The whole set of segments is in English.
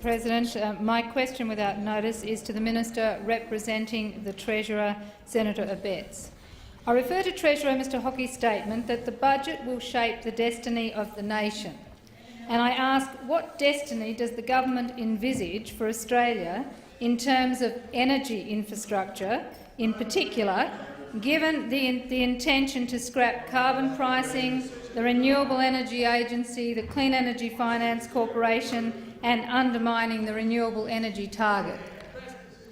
President. My question without notice is to the Minister representing the Treasurer, Senator Abetz. I refer to Treasurer Mr Hockey's statement that the budget will shape the destiny of the nation. And I ask, what destiny does the government envisage for Australia in terms of energy infrastructure, in particular, given the intention to scrap carbon pricing, the Renewable Energy Agency, the Clean Energy Finance Corporation and undermining the Renewable Energy Target?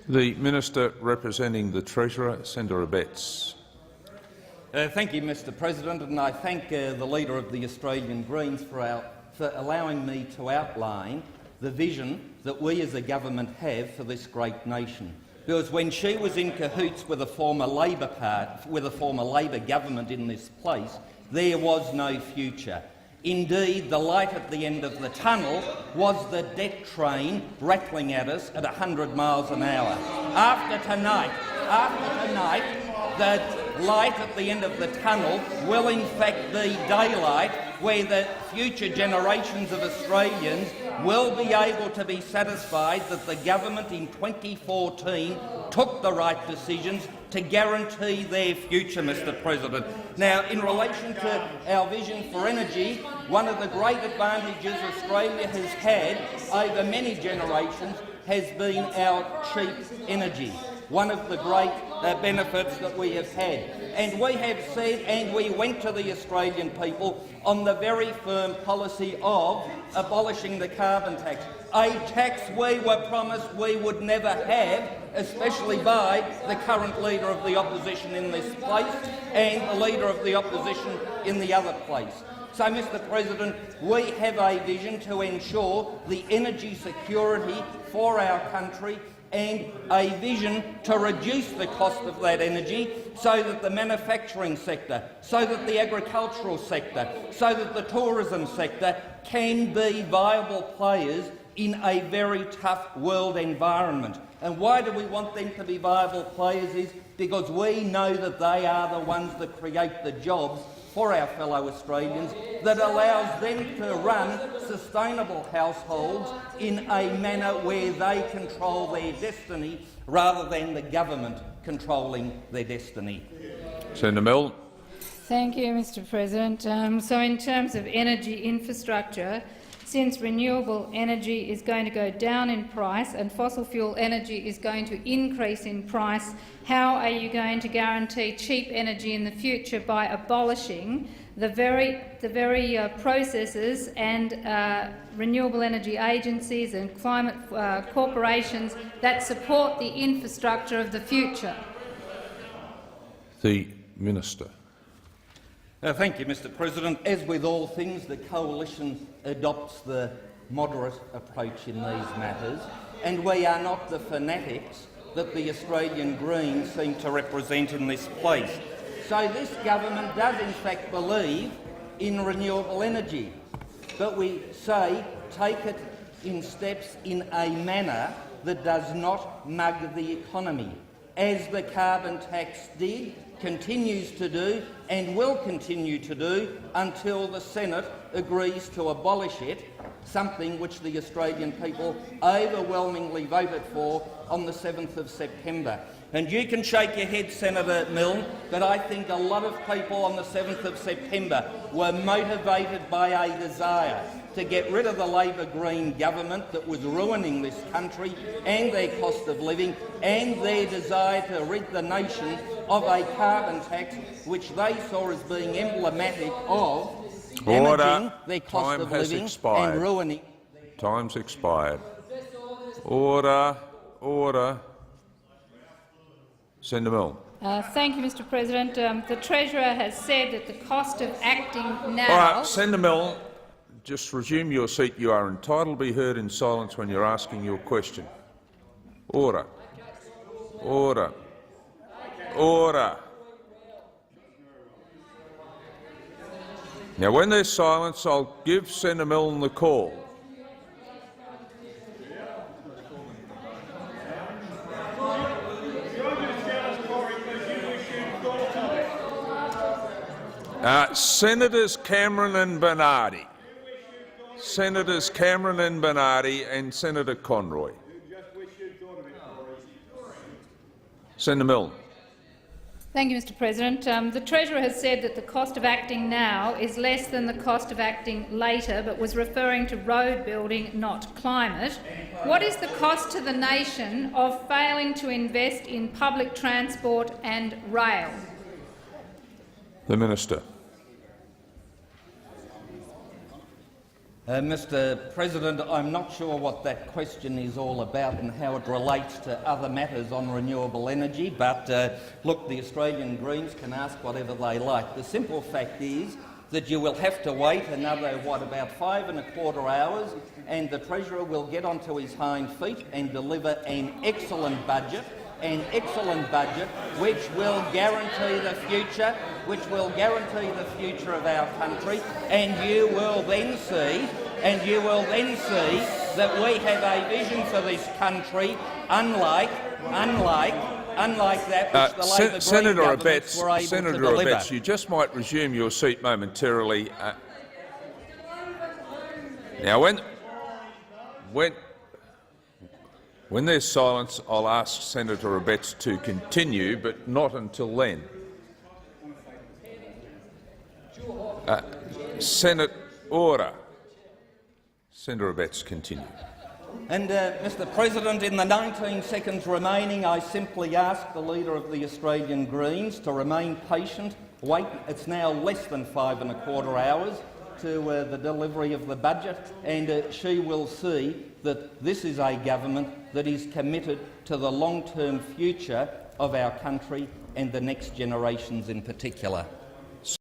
The Minister representing the Treasurer, Senator Abetz. Thank you, Mr President, and I thank the Leader of the Australian Greens for allowing me to outline the vision that we as a government have for this great nation. Because when she was in cahoots with a former Labor government in this place, there was no future. Indeed, the light at the end of the tunnel was the debt train rattling at us at 100 miles an hour. After tonight, the light at the end of the tunnel will in fact be daylight, where the future generations of Australians will be able to be satisfied that the government in 2014 took the right decisions to guarantee their future, Mr President. Now, in relation to our vision for energy, one of the great advantages Australia has had over many generations has been our cheap energy, one of the great benefits that we have had. And we have said, and we went to the Australian people on the very firm policy of abolishing the carbon tax, a tax we were promised we would never have, especially by the current Leader of the Opposition in this place and the Leader of the Opposition in the other place. So, Mr President, we have a vision to ensure the energy security for our country and a vision to reduce the cost of that energy so that the manufacturing sector, so that the agricultural sector, so that the tourism sector can be viable players in a very tough world environment. And why do we want them to be viable players is because we know that they are the ones that create the jobs for our fellow Australians that allows them to run sustainable households in a manner where they control their destiny rather than the government controlling their destiny. Senator Milne. Thank you, Mr President. So in terms of energy infrastructure, since renewable energy is going to go down in price and fossil fuel energy is going to increase in price, how are you going to guarantee cheap energy in the future by abolishing the very processes and renewable energy agencies and climate corporations that support the infrastructure of the future? The Minister. Thank you, Mr President. As with all things, the coalition adopts the moderate approach in these matters, and we are not the fanatics that the Australian Greens seem to represent in this place. So this government does in fact believe in renewable energy, but we say take it in steps in a manner that does not mug the economy, as the carbon tax did, continues to do and will continue to do until the Senate agrees to abolish it, something which the Australian people overwhelmingly voted for on the 7th of September. And you can shake your head, Senator Milne, but I think a lot of people on the 7th of September were motivated by a desire to get rid of the Labor Green government that was ruining this country and their cost of living, and their desire to rid the nation of a carbon tax which they saw as being emblematic of damaging their cost of living and ruining. Time's expired. Order. Order. Senator Milne. Thank you, Mr President. The Treasurer has said that the cost of acting now— All right, Senator Milne, just resume your seat. You are entitled to be heard in silence when you're asking your question. Order. Order. Order. Now, when there's silence, I'll give Senator Milne the call. Senators Cameron and Bernardi. Senators Cameron and Bernardi and Senator Conroy. Senator Milne. Thank you, Mr President. The Treasurer has said that the cost of acting now is less than the cost of acting later, but was referring to road building, not climate. What is the cost to the nation of failing to invest in public transport and rail? The Minister. Mr President, I'm not sure what that question is all about and how it relates to other matters on renewable energy, but look, the Australian Greens can ask whatever they like. The simple fact is that you will have to wait another, about 5¼ hours, and the Treasurer will get onto his hind feet and deliver an excellent budget, which will guarantee the future, of our country, and you will then see that we have a vision for this country, unlike that which the Labor Green governments were able to deliver. Senator Abetz, you just might resume your seat momentarily. Now, when there's silence, I'll ask Senator Abetz to continue, but not until then. Order. Senator Abetz, continue. And, Mr President, in the 19 seconds remaining, I simply ask the Leader of the Australian Greens to remain patient. Wait, it's now less than 5¼ hours to the delivery of the budget, and she will see that this is a government that is committed to the long-term future of our country and the next generations in particular.